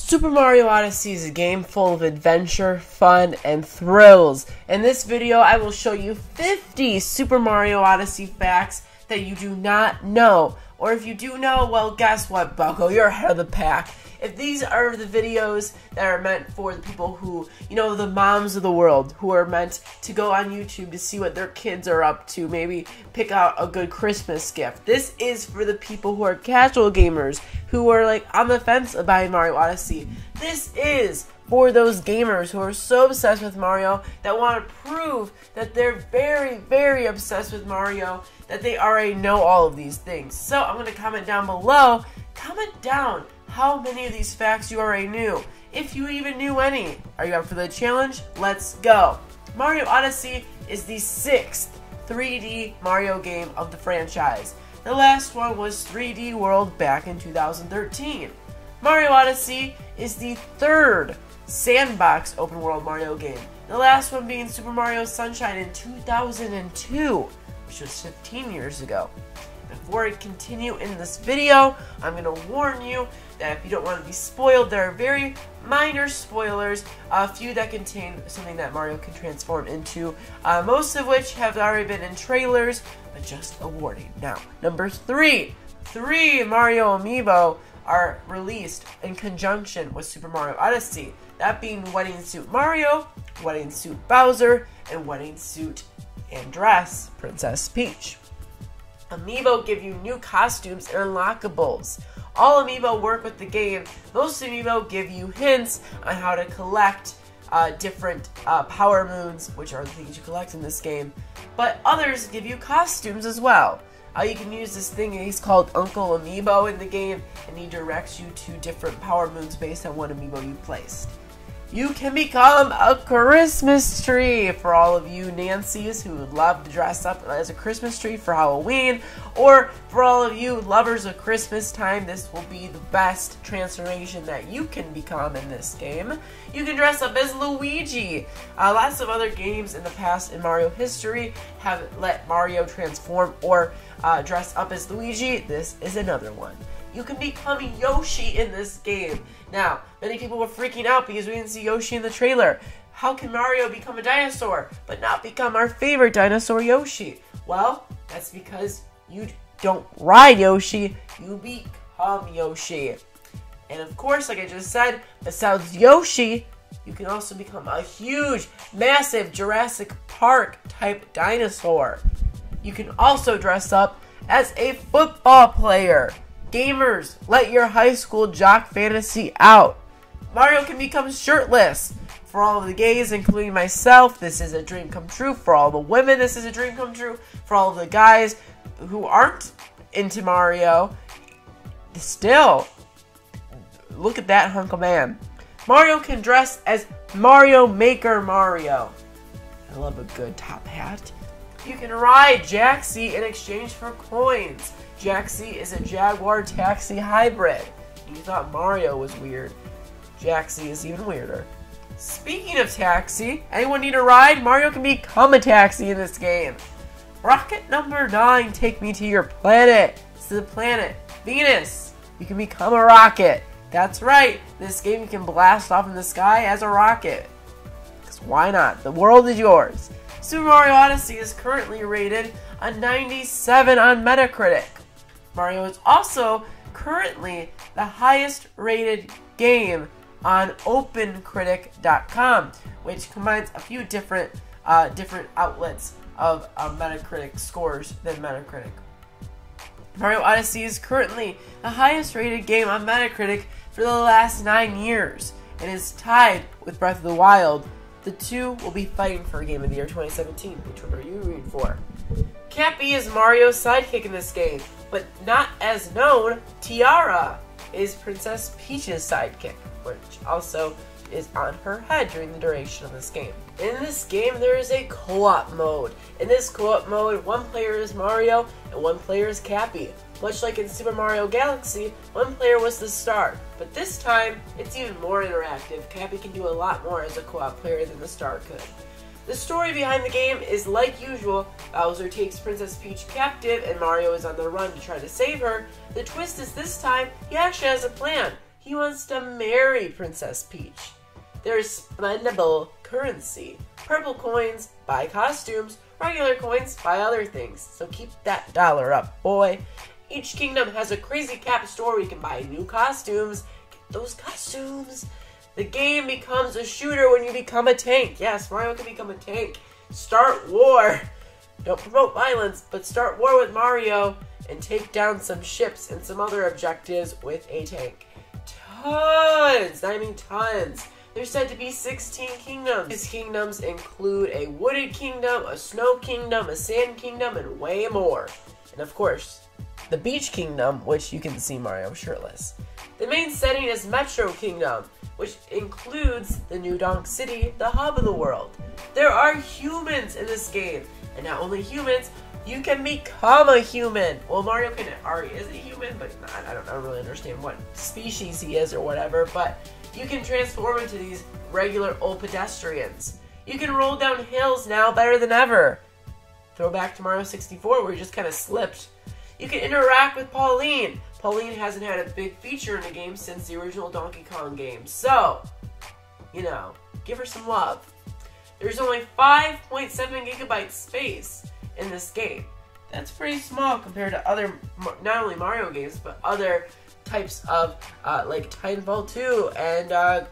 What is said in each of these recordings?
Super Mario Odyssey is a game full of adventure, fun, and thrills. In this video, I will show you 50 Super Mario Odyssey facts that you do not know. Or if you do know, well, guess what, bucko? You're ahead of the pack. If these are the videos that are meant for the people who, the moms of the world, who are meant to go on YouTube to see what their kids are up to, maybe pick out a good Christmas gift. This is for the people who are casual gamers, who are like on the fence about Mario Odyssey. This is for those gamers who are so obsessed with Mario that want to prove that they're very, very obsessed with Mario, that they already know all of these things. So I'm going to comment down below. Comment down how many of these facts you already knew, if you even knew any. Are you up for the challenge? Let's go. Mario Odyssey is the 6th 3D Mario game of the franchise. The last one was 3D World back in 2013. Mario Odyssey is the 3rd sandbox open world Mario game. The last one being Super Mario Sunshine in 2002, which was 15 years ago. Before I continue in this video, I'm going to warn you that if you don't want to be spoiled, there are very minor spoilers, a few that contain something that Mario can transform into, most of which have already been in trailers, but just a warning. Now, number 3. 3 Mario Amiibo are released in conjunction with Super Mario Odyssey, that being Wedding Suit Mario, Wedding Suit Bowser, and Wedding Suit and Dress Princess Peach. Amiibo give you new costumes and unlockables. All Amiibo work with the game. Most Amiibo give you hints on how to collect different power moons, which are the things you collect in this game, but others give you costumes as well. You can use this thing, he's called Uncle Amiibo in the game, and he directs you to different power moons based on what Amiibo you placed. You can become a Christmas tree for all of you Nancys who love to dress up as a Christmas tree for Halloween, or for all of you lovers of Christmas time, this will be the best transformation that you can become in this game. You can dress up as Luigi. Lots of other games in the past in Mario history have let Mario transform or dress up as Luigi. This is another one. You can become Yoshi in this game. Now, many people were freaking out because we didn't see Yoshi in the trailer. How can Mario become a dinosaur, but not become our favorite dinosaur, Yoshi? Well, that's because you don't ride Yoshi, you become Yoshi. And of course, like I just said, besides Yoshi, you can also become a huge, massive Jurassic Park type dinosaur. You can also dress up as a football player. Gamers, let your high school jock fantasy out. Mario can become shirtless. For all of the gays, including myself, this is a dream come true. For all the women, this is a dream come true. For all of the guys who aren't into Mario, still, look at that hunk of man. Mario can dress as Mario Maker Mario. I love a good top hat. You can ride Jaxi in exchange for coins. Jaxi is a Jaguar taxi hybrid. You thought Mario was weird. Jaxi is even weirder. Speaking of taxi, anyone need a ride? Mario can become a taxi in this game. Rocket number 9, take me to your planet. This is the planet Venus. You can become a rocket. That's right. This game you can blast off in the sky as a rocket. Because why not? The world is yours. Super Mario Odyssey is currently rated a 97 on Metacritic. Mario is also currently the highest rated game on OpenCritic.com, which combines a few different outlets of Metacritic scores than Metacritic. Mario Odyssey is currently the highest rated game on Metacritic for the last 9 years and is tied with Breath of the Wild. The two will be fighting for Game of the Year 2017. Which one are you rooting for? Cappy is Mario's sidekick in this game, but not as known. Tiara is Princess Peach's sidekick, which also is on her head during the duration of this game. In this game, there is a co-op mode. In this co-op mode, one player is Mario and one player is Cappy. Much like in Super Mario Galaxy, one player was the star, but this time, it's even more interactive. Cappy can do a lot more as a co-op player than the star could. The story behind the game is like usual. Bowser takes Princess Peach captive and Mario is on the run to try to save her. The twist is this time, he actually has a plan. He wants to marry Princess Peach. There's spendable currency. Purple coins buy costumes, regular coins buy other things. So keep that dollar up, boy. Each kingdom has a crazy cap store where you can buy new costumes. Get those costumes. The game becomes a shooter when you become a tank. Yes, Mario can become a tank. Start war. Don't promote violence, but start war with Mario and take down some ships and some other objectives with a tank. Tons! I mean tons. There's said to be 16 kingdoms. These kingdoms include a wooded kingdom, a snow kingdom, a sand kingdom, and way more. And of course, the beach kingdom, which you can see Mario shirtless. The main setting is Metro Kingdom, which includes the New Donk City, the hub of the world. There are humans in this game, and not only humans, you can become a human. Well, Mario already is a human, but I don't really understand what species he is or whatever, but you can transform into these regular old pedestrians. You can roll down hills now better than ever. Throwback to Mario 64 where he just kind of slipped. You can interact with Pauline. Pauline hasn't had a big feature in the game since the original Donkey Kong game, so, you know, give her some love. There's only 5.7 gigabytes space in this game. That's pretty small compared to other, not only Mario games, but other types of, like Titanfall 2 and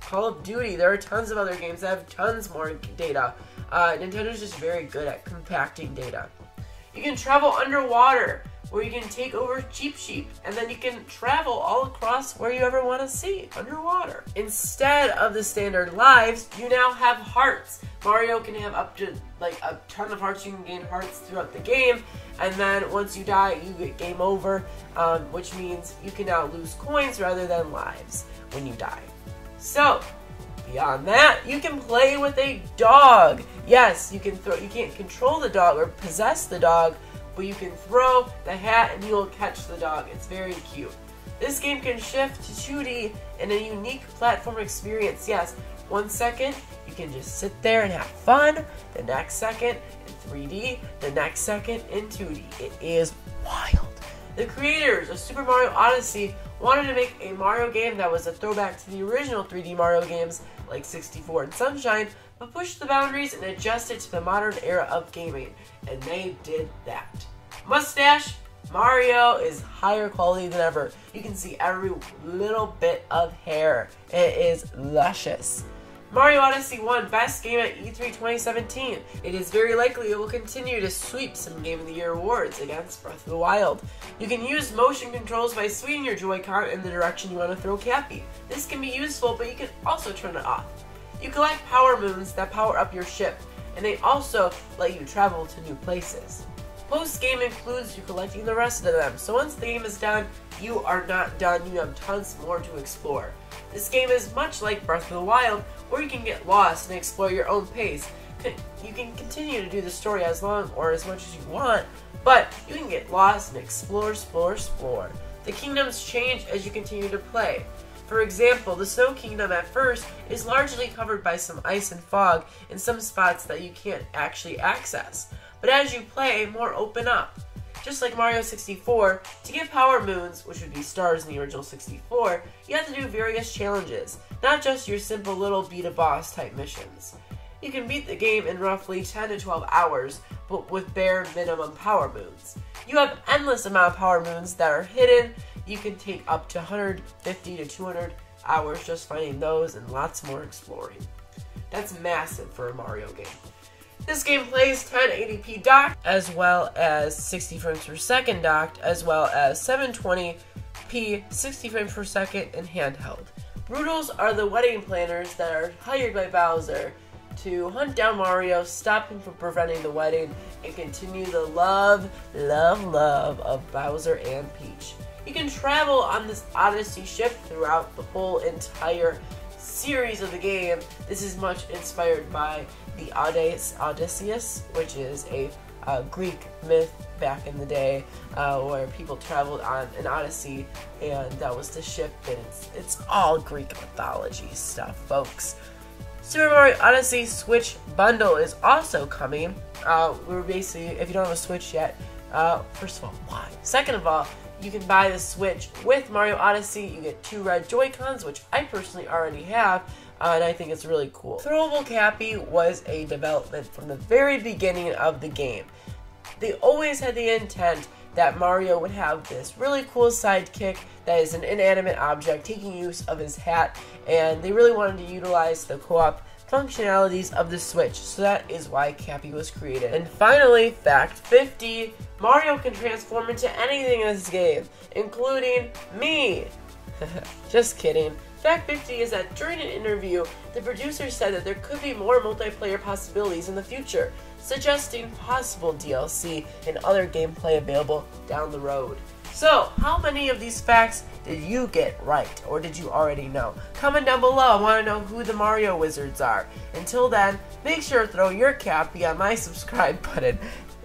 Call of Duty. There are tons of other games that have tons more data. Nintendo's just very good at compacting data. You can travel underwater, where you can take over Cheap Sheep, and then you can travel all across where you ever want to see, underwater. Instead of the standard lives, you now have hearts. Mario can have up to like a ton of hearts. You can gain hearts throughout the game, and then once you die, you get game over, which means you can now lose coins rather than lives when you die. So, beyond that, you can play with a dog. Yes, you can't control the dog or possess the dog, but you can throw the hat and you'll catch the dog. It's very cute. This game can shift to 2D in a unique platform experience. Yes, 1 second you can just sit there and have fun, the next second in 3D, the next second in 2D. It is wild. The creators of Super Mario Odyssey wanted to make a Mario game that was a throwback to the original 3D Mario games like 64 and Sunshine, but pushed the boundaries and adjusted to the modern era of gaming, and they did that. Mustache, Mario is higher quality than ever. You can see every little bit of hair. It is luscious. Mario Odyssey won Best Game at E3 2017. It is very likely it will continue to sweep some Game of the Year awards against Breath of the Wild. You can use motion controls by swinging your Joy-Con in the direction you want to throw Cappy. This can be useful, but you can also turn it off. You collect power moons that power up your ship, and they also let you travel to new places. Post-game includes you collecting the rest of them, so once the game is done, you are not done. You have tons more to explore. This game is much like Breath of the Wild, where you can get lost and explore your own pace. You can continue to do the story as long or as much as you want, but you can get lost and explore. The kingdoms change as you continue to play. For example, the Snow Kingdom at first is largely covered by some ice and fog in some spots that you can't actually access. But as you play, more open up. Just like Mario 64, to get power moons, which would be stars in the original 64, you have to do various challenges, not just your simple little beat a boss type missions. You can beat the game in roughly 10 to 12 hours, but with bare minimum power moons. You have endless amount of power moons that are hidden. You can take up to 150 to 200 hours just finding those and lots more exploring. That's massive for a Mario game. This game plays 1080p docked, as well as 60 frames per second docked, as well as 720p 60 frames per second in handheld. Broodals are the wedding planners that are hired by Bowser to hunt down Mario, stop him from preventing the wedding, and continue the love of Bowser and Peach. You can travel on this Odyssey ship throughout the whole entire series of the game. This is much inspired by the Odysseus, which is a Greek myth back in the day, where people traveled on an Odyssey, and that was the ship, and it's all Greek mythology stuff, folks. Super Mario Odyssey Switch Bundle is also coming. We're basically, if you don't have a Switch yet, First of all, why? Second of all, you can buy the Switch with Mario Odyssey. You get 2 red Joy-Cons, which I personally already have, and I think it's really cool. Throwable Cappy was a development from the very beginning of the game. They always had the intent that Mario would have this really cool sidekick that is an inanimate object taking use of his hat, and they really wanted to utilize the co-op functionalities of the Switch, so that is why Cappy was created. And finally, fact 50, Mario can transform into anything in this game, including me. Just kidding. Fact 50 is that during an interview, the producer said that there could be more multiplayer possibilities in the future, suggesting possible DLC and other gameplay available down the road. So, how many of these facts did you get right, or did you already know? Comment down below, I want to know who the Mario Wizards are. Until then, make sure to throw your Cappy on my subscribe button.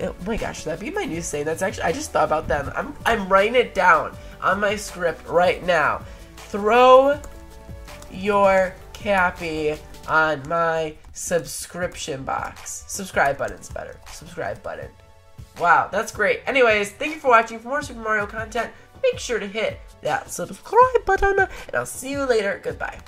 Oh my gosh, that'd be my new saying. That's actually, I just thought about that. I'm writing it down on my script right now. Throw your Cappy on my subscription box. Subscribe button's better. Subscribe button. Wow, that's great. Anyways, thank you for watching. For more Super Mario content, make sure to hit that subscribe button, and I'll see you later. Goodbye.